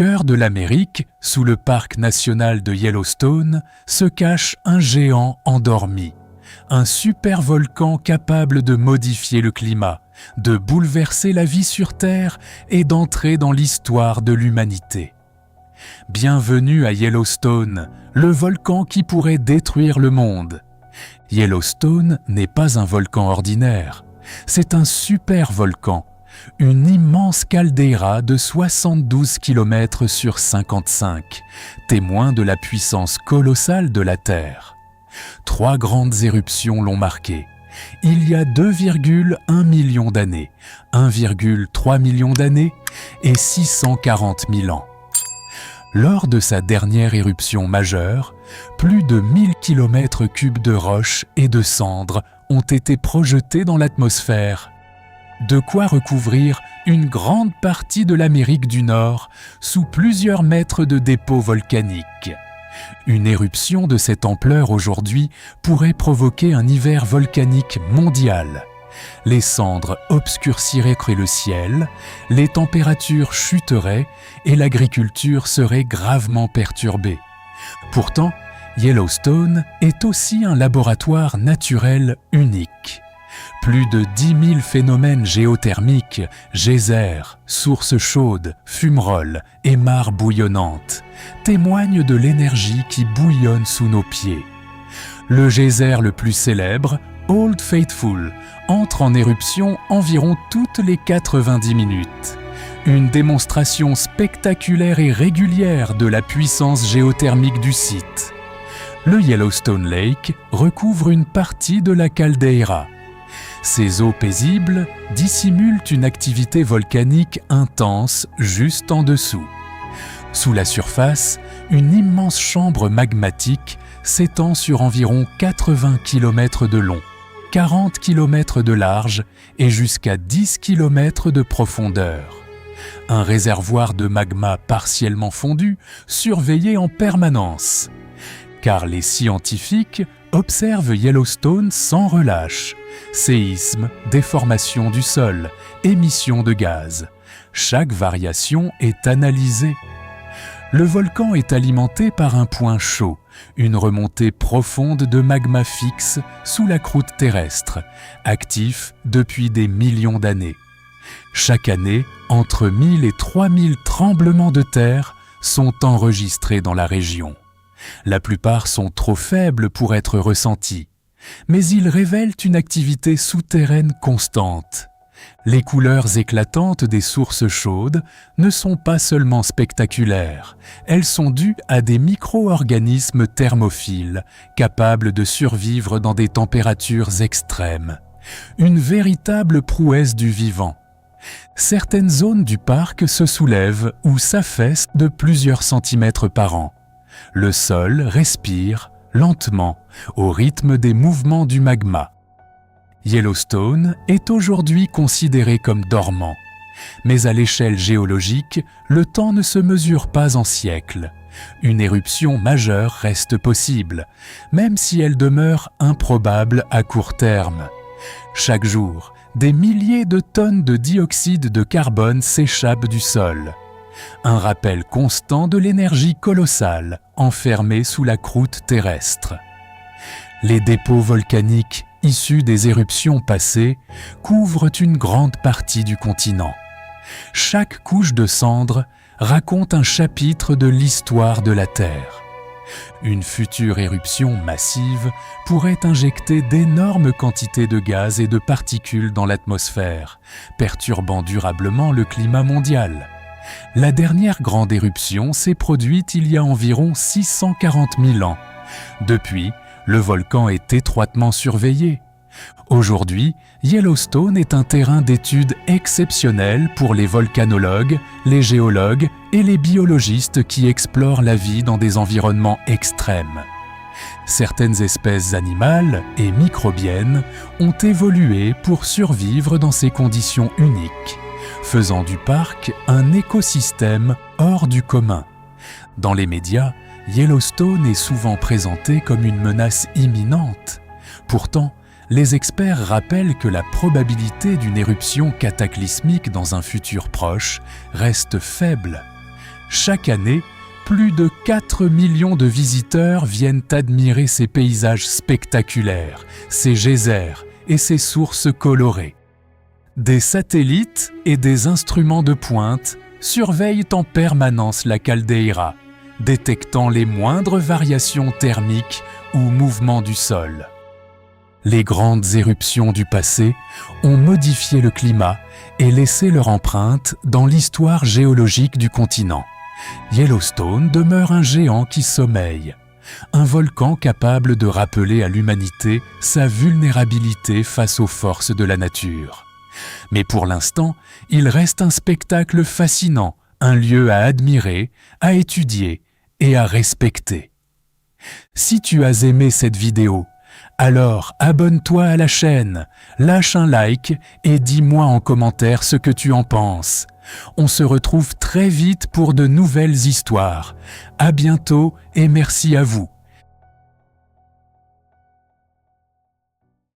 cœur de l'Amérique, sous le parc national de Yellowstone, se cache un géant endormi. Un supervolcan capable de modifier le climat, de bouleverser la vie sur Terre et d'entrer dans l'histoire de l'humanité. Bienvenue à Yellowstone, le volcan qui pourrait détruire le monde. Yellowstone n'est pas un volcan ordinaire, c'est un supervolcan, une immense caldeira de 72 km sur 55, témoin de la puissance colossale de la Terre. 3 grandes éruptions l'ont marqué. Il y a 2,1 millions d'années, 1,3 million d'années et 640 000 ans. Lors de sa dernière éruption majeure, plus de 1000 km3 de roches et de cendres ont été projetés dans l'atmosphère. De quoi recouvrir une grande partie de l'Amérique du Nord sous plusieurs mètres de dépôts volcaniques. Une éruption de cette ampleur aujourd'hui pourrait provoquer un hiver volcanique mondial. Les cendres obscurciraient le ciel, les températures chuteraient et l'agriculture serait gravement perturbée. Pourtant, Yellowstone est aussi un laboratoire naturel unique. Plus de 10 000 phénomènes géothermiques, geysers, sources chaudes, fumerolles et mares bouillonnantes témoignent de l'énergie qui bouillonne sous nos pieds. Le geyser le plus célèbre, Old Faithful, entre en éruption environ toutes les 90 minutes. Une démonstration spectaculaire et régulière de la puissance géothermique du site. Le Yellowstone Lake recouvre une partie de la caldeira. Ces eaux paisibles dissimulent une activité volcanique intense juste en dessous. Sous la surface, une immense chambre magmatique s'étend sur environ 80 km de long, 40 km de large et jusqu'à 10 km de profondeur. Un réservoir de magma partiellement fondu, surveillé en permanence. Car les scientifiques observent Yellowstone sans relâche. Séismes, déformation du sol, émission de gaz. Chaque variation est analysée. Le volcan est alimenté par un point chaud, une remontée profonde de magma fixe sous la croûte terrestre, actif depuis des millions d'années. Chaque année, entre 1000 et 3000 tremblements de terre sont enregistrés dans la région. La plupart sont trop faibles pour être ressentis, mais ils révèlent une activité souterraine constante. Les couleurs éclatantes des sources chaudes ne sont pas seulement spectaculaires, elles sont dues à des micro-organismes thermophiles capables de survivre dans des températures extrêmes. Une véritable prouesse du vivant. Certaines zones du parc se soulèvent ou s'affaissent de plusieurs centimètres par an. Le sol respire lentement au rythme des mouvements du magma. Yellowstone est aujourd'hui considéré comme dormant. Mais à l'échelle géologique, le temps ne se mesure pas en siècles. Une éruption majeure reste possible, même si elle demeure improbable à court terme. Chaque jour, des milliers de tonnes de dioxyde de carbone s'échappent du sol. Un rappel constant de l'énergie colossale enfermée sous la croûte terrestre. Les dépôts volcaniques issus des éruptions passées couvrent une grande partie du continent. Chaque couche de cendres raconte un chapitre de l'histoire de la Terre. Une future éruption massive pourrait injecter d'énormes quantités de gaz et de particules dans l'atmosphère, perturbant durablement le climat mondial. La dernière grande éruption s'est produite il y a environ 640 000 ans. Depuis, le volcan est étroitement surveillé. Aujourd'hui, Yellowstone est un terrain d'étude exceptionnel pour les volcanologues, les géologues et les biologistes qui explorent la vie dans des environnements extrêmes. Certaines espèces animales et microbiennes ont évolué pour survivre dans ces conditions uniques, faisant du parc un écosystème hors du commun. Dans les médias, Yellowstone est souvent présenté comme une menace imminente. Pourtant, les experts rappellent que la probabilité d'une éruption cataclysmique dans un futur proche reste faible. Chaque année, plus de 4 millions de visiteurs viennent admirer ces paysages spectaculaires, ces geysers et ces sources colorées. Des satellites et des instruments de pointe surveillent en permanence la caldeira, détectant les moindres variations thermiques ou mouvements du sol. Les grandes éruptions du passé ont modifié le climat et laissé leur empreinte dans l'histoire géologique du continent. Yellowstone demeure un géant qui sommeille, un volcan capable de rappeler à l'humanité sa vulnérabilité face aux forces de la nature. Mais pour l'instant, il reste un spectacle fascinant, un lieu à admirer, à étudier et à respecter. Si tu as aimé cette vidéo, alors abonne-toi à la chaîne, lâche un like et dis-moi en commentaire ce que tu en penses. On se retrouve très vite pour de nouvelles histoires. À bientôt et merci à vous.